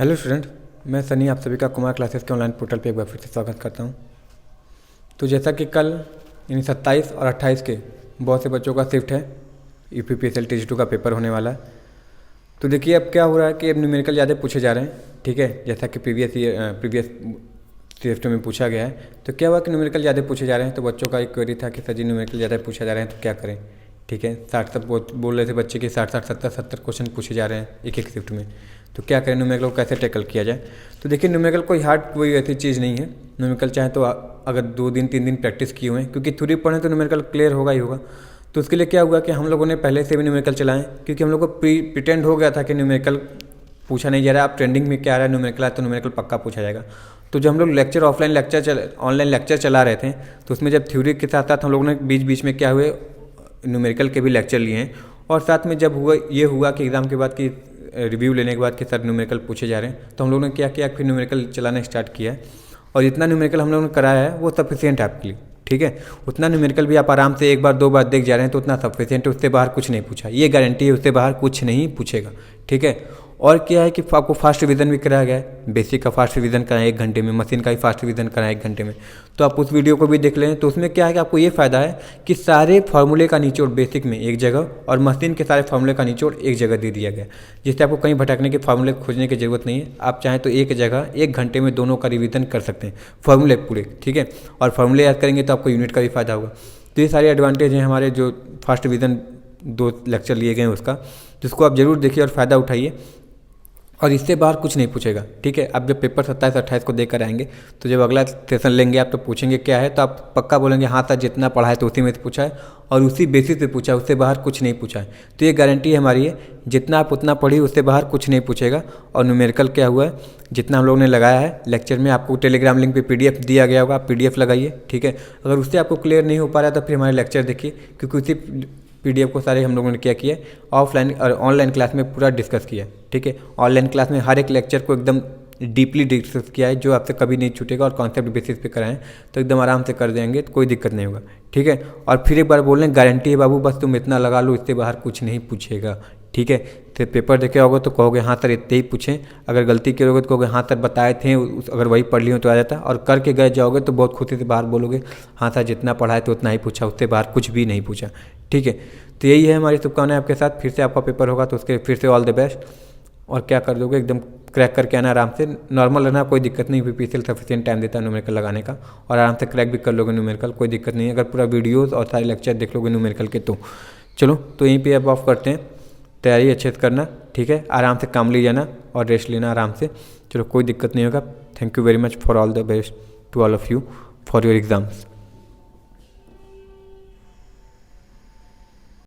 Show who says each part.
Speaker 1: Hello student, मैं सनी आप सभी का कुमार क्लासेस के ऑनलाइन पोर्टल पे एक बार फिर से स्वागत करता हूँ। तो जैसा कि कल यानी 27 और 28 के बहुत से बच्चों का शिफ्ट है, UPPSL TG2 का पेपर होने वाला है। तो देखिए अब क्या हो रहा है कि अब न्यूमेरिकल ज़्यादा पूछे जा रहे हैं, ठीक है, जैसा कि प्रीवियस शिफ्ट में पूछा गया है। तो क्या हुआ कि न्यूमेरिकल ज़्यादा पूछे जा रहे हैं, तो बच्चों का एक क्वेरी था कि सर जी न्यूमेरिकल ज़्यादा पूछे जा रहे हैं तो क्या करें, ठीक है। 60 सब बोल रहे थे बच्चे कि 60 70 क्वेश्चन पूछे जा रहे हैं एक शिफ्ट में, तो क्या करें, न्यूमेरिकल को कैसे टैकल किया जाए। तो देखिए न्यूमेरिकल कोई हार्ड कोई ऐसी चीज़ नहीं है। न्यूमेरिकल चाहे तो अगर 2 दिन 3 दिन प्रैक्टिस किए हुए हैं, क्योंकि थ्योरी पढ़ें तो न्यूमेरिकल क्लियर होगा ही होगा। तो उसके लिए क्या हुआ कि हम लोगों ने पहले से भी न्यूमेरिकल चलाएं, क्योंकि हम लोग को प्रिटेंड हो गया था कि न्यूमेरिकल पूछा नहीं जा रहा है। आप ट्रेंडिंग में क्या आ रहा है, न्यूमेरिकल है तो न्यूमेरिकल पक्का पूछा जाएगा। तो जब हम लोग ऑनलाइन लेक्चर चला रहे थे, तो उसमें जब थ्योरी के साथ साथ हम लोगों ने बीच बीच में क्या हुए न्यूमेरिकल के भी लेक्चर लिए हैं। और साथ में जब हुआ कि एग्ज़ाम के बाद की रिव्यू लेने के बाद कि सर न्यूमेरिकल पूछे जा रहे हैं, तो हम लोगों ने क्या किया, फिर न्यूमेरिकल चलाना स्टार्ट किया है। और जितना न्यूमेरिकल हम लोगों ने कराया है वो सफिशिएंट है आपके लिए, ठीक है। उतना न्यूमेरिकल भी आप आराम से 1 बार 2 बार देख जा रहे हैं तो उतना सफिशिएंट है, उससे बाहर कुछ नहीं पूछा, ये गारंटी है, उससे बाहर कुछ नहीं पूछेगा, ठीक है। और क्या है कि आपको फास्ट रिवीजन भी कराया गया है, बेसिक का फास्ट रिवीजन कराएं 1 घंटे में, मशीन का भी फास्ट रिवीजन कराएं 1 घंटे में। तो आप उस वीडियो को भी देख लें। तो उसमें क्या है कि आपको ये फ़ायदा है कि सारे फार्मूले का निचोड़ बेसिक में एक जगह और मशीन के सारे फार्मूले का निचोड़ एक जगह दे दिया गया, जिससे आपको कहीं भटकने के फार्मूले खोजने की ज़रूरत नहीं है। आप चाहें तो एक जगह 1 घंटे में दोनों का रिवीजन कर सकते हैं, फार्मूले पूरे, ठीक है। और फार्मूले याद करेंगे तो आपको यूनिट का भी फायदा होगा। तो ये सारे एडवांटेज हैं हमारे जो फास्ट रिवीजन 2 लेक्चर लिए गए हैं उसका, जिसको आप ज़रूर देखिए और फ़ायदा उठाइए। और इससे बाहर कुछ नहीं पूछेगा, ठीक है। अब जब पेपर 27-28 को देकर आएंगे तो जब अगला सेशन लेंगे आप तो पूछेंगे क्या है, तो आप पक्का बोलेंगे हाँ सर जितना पढ़ा है तो उसी में से पूछा है और उसी बेसिस पे पूछा है, उससे बाहर कुछ नहीं पूछा है। तो ये गारंटी हमारी है, जितना आप उतना पढ़िए, उससे बाहर कुछ नहीं पूछेगा। और न्यूमेरिकल क्या हुआ है, जितना हम लोगों ने लगाया है लेक्चर में, आपको टेलीग्राम लिंक पे PDF दिया गया होगा, आप PDF लगाइए, ठीक है। अगर उससे आपको क्लियर नहीं हो पा रहा है तो फिर हमारे लेक्चर देखिए, क्योंकि उसी PDF को सारे हम लोगों ने क्या किया है, ऑफलाइन और ऑनलाइन क्लास में पूरा डिस्कस किया है, ठीक है। ऑनलाइन क्लास में हर एक लेक्चर को एकदम डीपली डिस्कस किया है, जो आपसे कभी नहीं छूटेगा, और कॉन्सेप्ट बेसिस पे कराएं तो एकदम आराम से कर देंगे, तो कोई दिक्कत नहीं होगा, ठीक है। और फिर एक बार बोल रहे गारंटी है बाबू, बस तुम इतना लगा लो, इससे बाहर कुछ नहीं पूछेगा, ठीक है। तो पेपर देखे होगा तो कहोगे हाँ सर इतने ही पूछें, अगर गलती करोगे तो कहोगे हाँ सर बताए थे, अगर वही पढ़ लिए तो आ जाता। और करके गए जाओगे तो बहुत खुशी से बाहर बोलोगे हाँ सर जितना पढ़ा है तो उतना ही पूछा, उससे बाहर कुछ भी नहीं पूछा, ठीक है। तो यही है हमारी शुभकामनाएं आपके साथ। फिर से आपका पेपर होगा तो उसके फिर से ऑल द बेस्ट। और क्या कर दोगे, एकदम क्रैक करके आना आराम से, नॉर्मल रहना, कोई दिक्कत नहीं। UPPSL सफिशिएंट टाइम देता है न्यूमेरिकल लगाने का, और आराम से क्रैक भी कर लोगे न्यूमेरिकल, कोई दिक्कत नहीं है। अगर पूरा वीडियोज़ और सारे लेक्चर देख लोगे न्यूमेरिकल के तो चलो, तो यहीं पे अब ऑफ करते हैं। तैयारी अच्छे से करना, ठीक है, आराम से काम ले जाना और रेस्ट लेना आराम से। चलो कोई दिक्कत नहीं होगा। Thank you very much for all the best to all of you for your exams.